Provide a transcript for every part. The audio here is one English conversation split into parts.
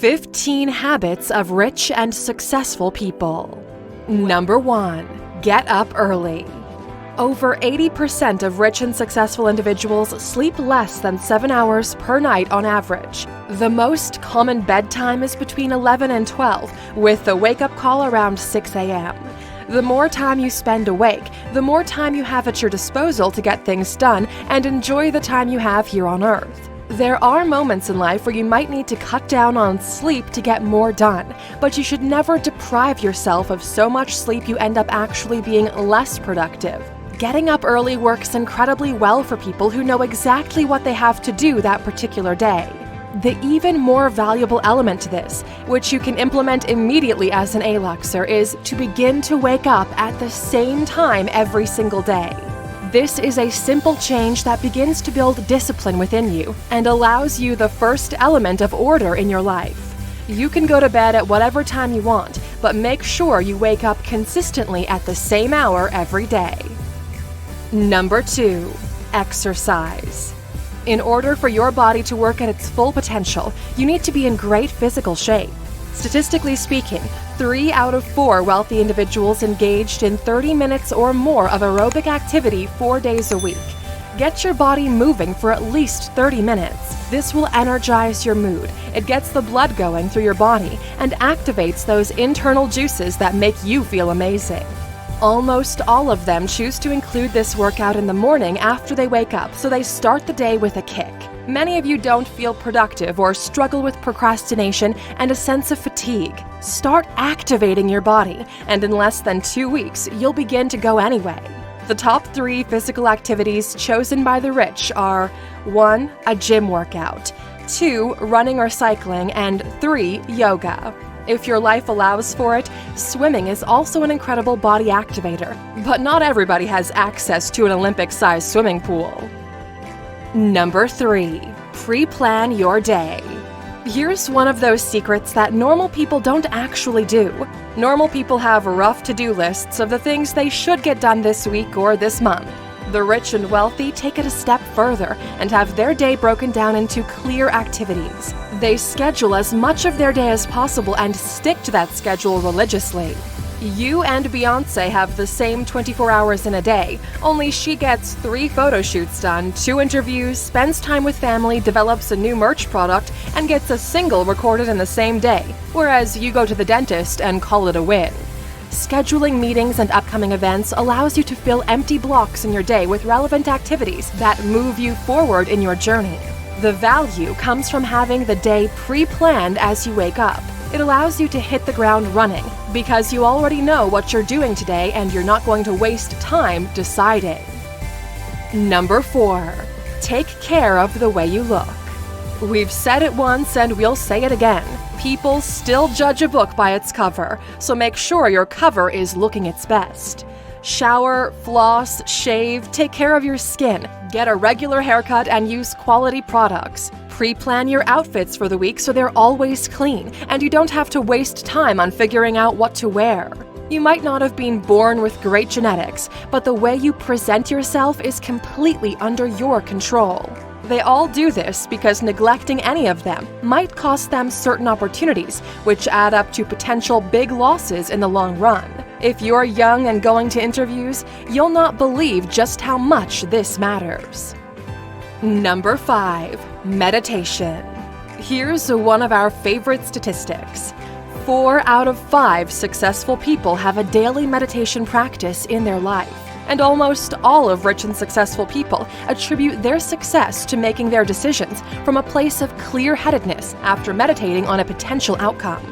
15 Habits of Rich and Successful People. Number 1. Get up early. Over 80% of rich and successful individuals sleep less than 7 hours per night on average. The most common bedtime is between 11 and 12, with a wake-up call around 6 a.m. The more time you spend awake, the more time you have at your disposal to get things done and enjoy the time you have here on Earth. There are moments in life where you might need to cut down on sleep to get more done, but you should never deprive yourself of so much sleep you end up actually being less productive. Getting up early works incredibly well for people who know exactly what they have to do that particular day. The even more valuable element to this, which you can implement immediately as an Aluxer, is to begin to wake up at the same time every single day. This is a simple change that begins to build discipline within you and allows you the first element of order in your life. You can go to bed at whatever time you want, but make sure you wake up consistently at the same hour every day. Number 2. Exercise. In order for your body to work at its full potential, you need to be in great physical shape. Statistically speaking, 3 out of 4 wealthy individuals engaged in 30 minutes or more of aerobic activity 4 days a week. Get your body moving for at least 30 minutes. This will energize your mood. It gets the blood going through your body and activates those internal juices that make you feel amazing. Almost all of them choose to include this workout in the morning after they wake up, so they start the day with a kick. Many of you don't feel productive or struggle with procrastination and a sense of fatigue. Start activating your body, and in less than 2 weeks, you'll begin to go anyway. The top 3 physical activities chosen by the rich are 1. A gym workout, 2. Running or cycling, and 3. Yoga. If your life allows for it, swimming is also an incredible body activator, but not everybody has access to an Olympic-sized swimming pool. Number 3. Pre-plan your day. Here's one of those secrets that normal people don't actually do. Normal people have rough to-do lists of the things they should get done this week or this month. The rich and wealthy take it a step further and have their day broken down into clear activities. They schedule as much of their day as possible and stick to that schedule religiously. You and Beyoncé have the same 24 hours in a day, only she gets 3 photo shoots done, 2 interviews, spends time with family, develops a new merch product, and gets a single recorded in the same day, whereas you go to the dentist and call it a win. Scheduling meetings and upcoming events allows you to fill empty blocks in your day with relevant activities that move you forward in your journey. The value comes from having the day pre-planned as you wake up. It allows you to hit the ground running because you already know what you're doing today and you're not going to waste time deciding. Number 4. Take care of the way you look. We've said it once and we'll say it again. People still judge a book by its cover, so make sure your cover is looking its best. Shower, floss, shave, take care of your skin, get a regular haircut, and use quality products. Pre-plan your outfits for the week so they're always clean, and you don't have to waste time on figuring out what to wear. You might not have been born with great genetics, but the way you present yourself is completely under your control. They all do this because neglecting any of them might cost them certain opportunities, which add up to potential big losses in the long run. If you're young and going to interviews, you'll not believe just how much this matters. Number 5. Meditation. Here's one of our favorite statistics. 4 out of 5 successful people have a daily meditation practice in their life. And almost all of rich and successful people attribute their success to making their decisions from a place of clear-headedness after meditating on a potential outcome.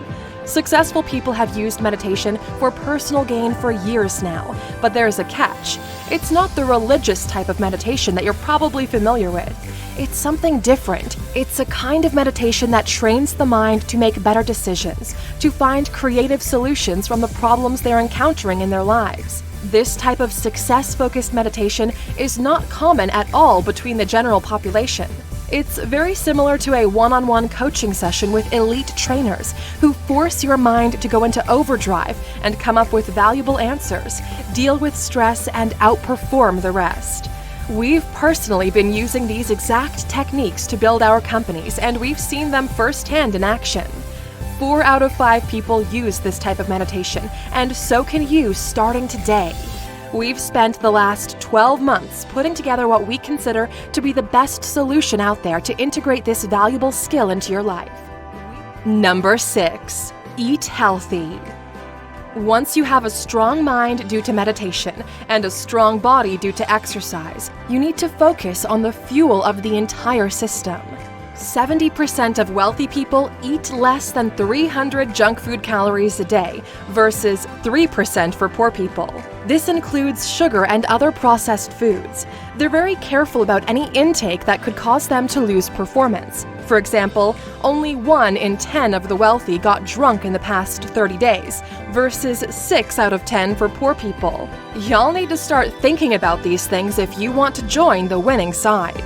Successful people have used meditation for personal gain for years now, but there's a catch. It's not the religious type of meditation that you're probably familiar with. It's something different. It's a kind of meditation that trains the mind to make better decisions, to find creative solutions from the problems they're encountering in their lives. This type of success-focused meditation is not common at all between the general population. It's very similar to a one-on-one coaching session with elite trainers who force your mind to go into overdrive and come up with valuable answers, deal with stress, and outperform the rest. We've personally been using these exact techniques to build our companies, and we've seen them firsthand in action. 4 out of 5 people use this type of meditation, and so can you starting today. We've spent the last 12 months putting together what we consider to be the best solution out there to integrate this valuable skill into your life. Number 6. Eat healthy. Once you have a strong mind due to meditation and a strong body due to exercise, you need to focus on the fuel of the entire system. 70% of wealthy people eat less than 300 junk food calories a day versus 3% for poor people. This includes sugar and other processed foods. They're very careful about any intake that could cause them to lose performance. For example, only 1 in 10 of the wealthy got drunk in the past 30 days, versus 6 out of 10 for poor people. Y'all need to start thinking about these things if you want to join the winning side.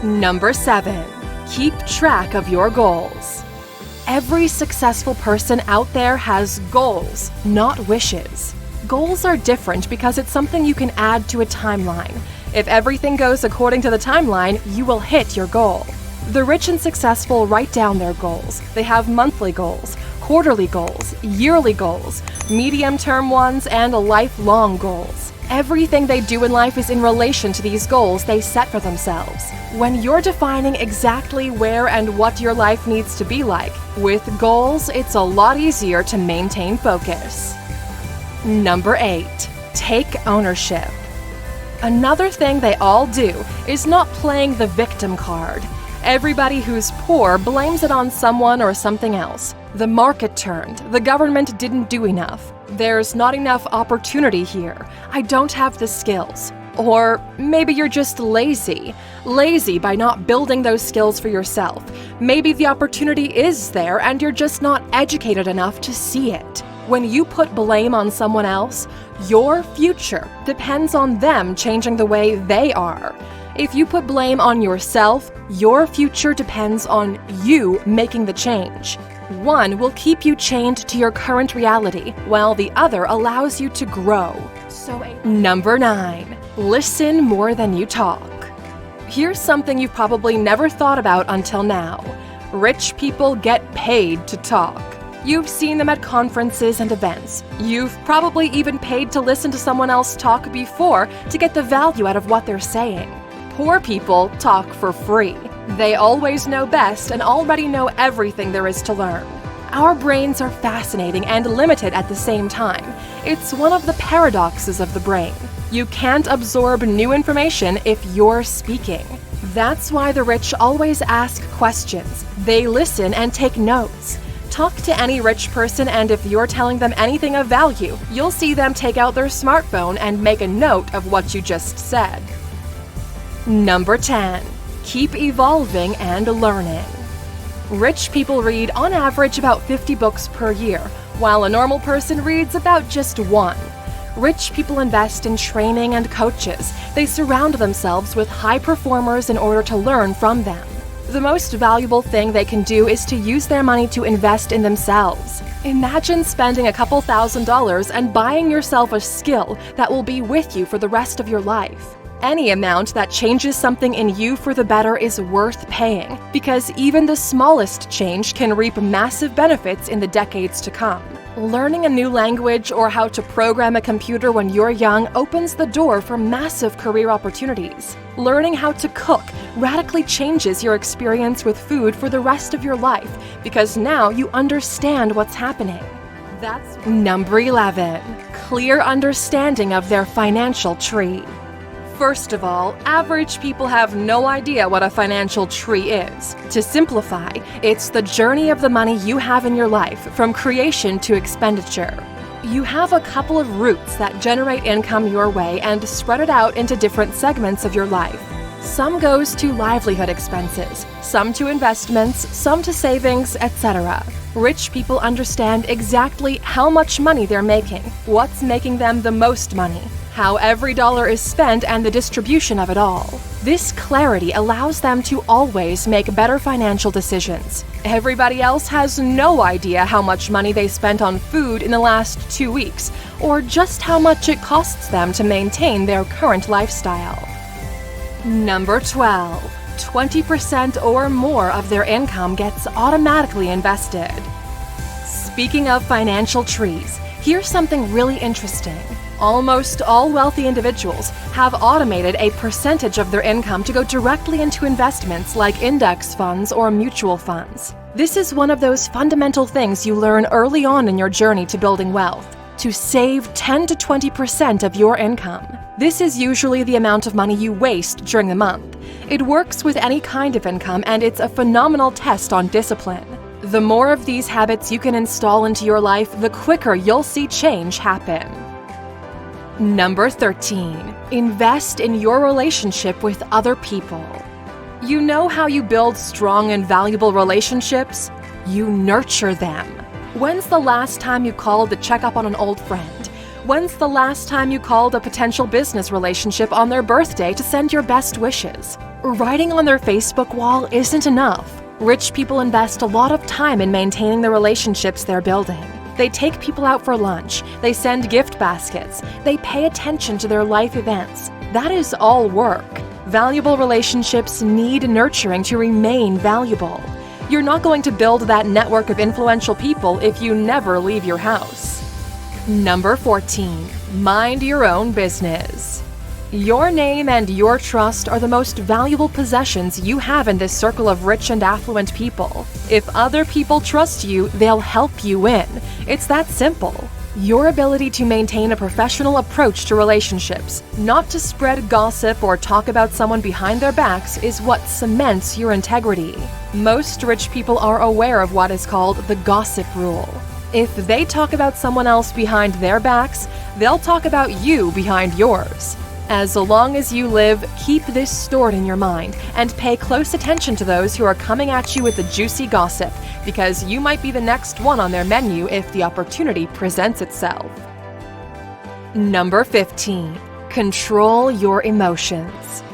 Number 7. Keep track of your goals. Every successful person out there has goals, not wishes. Goals are different because it's something you can add to a timeline. If everything goes according to the timeline, you will hit your goal. The rich and successful write down their goals. They have monthly goals, quarterly goals, yearly goals, medium-term ones, and lifelong goals. Everything they do in life is in relation to these goals they set for themselves. When you're defining exactly where and what your life needs to be like, with goals, it's a lot easier to maintain focus. Number 8. Take ownership. Another thing they all do is not playing the victim card. Everybody who's poor blames it on someone or something else. The market turned. The government didn't do enough. There's not enough opportunity here. I don't have the skills. Or maybe you're just lazy. Lazy by not building those skills for yourself. Maybe the opportunity is there and you're just not educated enough to see it. When you put blame on someone else, your future depends on them changing the way they are. If you put blame on yourself, your future depends on you making the change. One will keep you chained to your current reality, while the other allows you to grow. Number 9. Listen more than you talk. Here's something you've probably never thought about until now. Rich people get paid to talk. You've seen them at conferences and events. You've probably even paid to listen to someone else talk before to get the value out of what they're saying. Poor people talk for free. They always know best and already know everything there is to learn. Our brains are fascinating and limited at the same time. It's one of the paradoxes of the brain. You can't absorb new information if you're speaking. That's why the rich always ask questions. They listen and take notes. Talk to any rich person, and if you're telling them anything of value, you'll see them take out their smartphone and make a note of what you just said. Number 10. Keep evolving and learning. Rich people read on average about 50 books per year, while a normal person reads about just 1. Rich people invest in training and coaches. They surround themselves with high performers in order to learn from them. The most valuable thing they can do is to use their money to invest in themselves. Imagine spending a couple $1,000s and buying yourself a skill that will be with you for the rest of your life. Any amount that changes something in you for the better is worth paying, because even the smallest change can reap massive benefits in the decades to come. Learning a new language or how to program a computer when you're young opens the door for massive career opportunities. Learning how to cook radically changes your experience with food for the rest of your life, because now you understand what's happening. That's Number 11. Clear understanding of their financial tree. First of all, average people have no idea what a financial tree is. To simplify, it's the journey of the money you have in your life, from creation to expenditure. You have a couple of routes that generate income your way and spread it out into different segments of your life. Some goes to livelihood expenses, some to investments, some to savings, etc. Rich people understand exactly how much money they're making, what's making them the most money, how every dollar is spent, and the distribution of it all. This clarity allows them to always make better financial decisions. Everybody else has no idea how much money they spent on food in the last 2 weeks, or just how much it costs them to maintain their current lifestyle. Number 12. 20% or more of their income gets automatically invested. Speaking of financial trees, here's something really interesting. Almost all wealthy individuals have automated a percentage of their income to go directly into investments like index funds or mutual funds. This is one of those fundamental things you learn early on in your journey to building wealth, to save 10 to 20% of your income. This is usually the amount of money you waste during the month. It works with any kind of income, and it's a phenomenal test on discipline. The more of these habits you can install into your life, the quicker you'll see change happen. Number 13. Invest in your relationship with other people. You know how you build strong and valuable relationships? You nurture them. When's the last time you called to check up on an old friend? When's the last time you called a potential business relationship on their birthday to send your best wishes? Writing on their Facebook wall isn't enough. Rich people invest a lot of time in maintaining the relationships they're building. They take people out for lunch, they send gift baskets, they pay attention to their life events. That is all work. Valuable relationships need nurturing to remain valuable. You're not going to build that network of influential people if you never leave your house. Number 14. Mind your own business. Your name and your trust are the most valuable possessions you have in this circle of rich and affluent people. If other people trust you, they'll help you win. It's that simple. Your ability to maintain a professional approach to relationships, not to spread gossip or talk about someone behind their backs, is what cements your integrity. Most rich people are aware of what is called the gossip rule. If they talk about someone else behind their backs, they'll talk about you behind yours. As long as you live, keep this stored in your mind and pay close attention to those who are coming at you with the juicy gossip, because you might be the next one on their menu if the opportunity presents itself. Number 15. Control your emotions.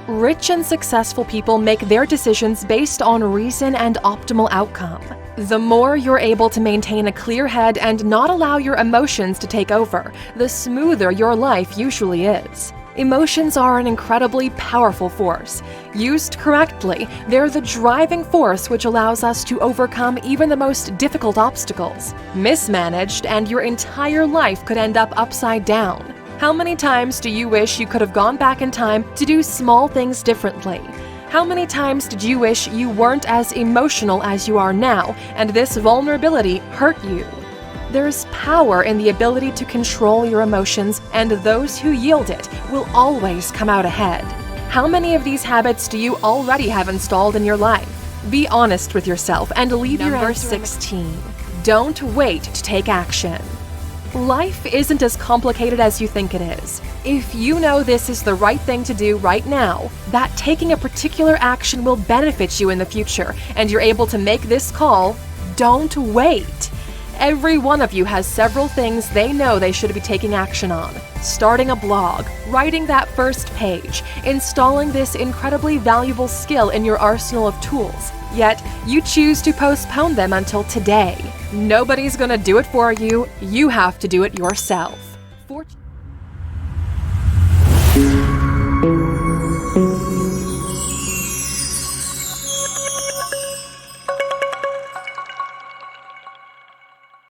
Rich and successful people make their decisions based on reason and optimal outcome. The more you're able to maintain a clear head and not allow your emotions to take over, the smoother your life usually is. Emotions are an incredibly powerful force. Used correctly, they're the driving force which allows us to overcome even the most difficult obstacles. Mismanaged, and your entire life could end up upside down. How many times do you wish you could have gone back in time to do small things differently? How many times did you wish you weren't as emotional as you are now, and this vulnerability hurt you? There's power in the ability to control your emotions, and those who yield it will always come out ahead. How many of these habits do you already have installed in your life? Be honest with yourself and leave your Number 16. Don't wait to take action. Life isn't as complicated as you think it is. If you know this is the right thing to do right now, that taking a particular action will benefit you in the future, and you're able to make this call, don't wait. Every one of you has several things they know they should be taking action on. Starting a blog, writing that first page, installing this incredibly valuable skill in your arsenal of tools. Yet, you choose to postpone them until today. Nobody's gonna do it for you. You have to do it yourself.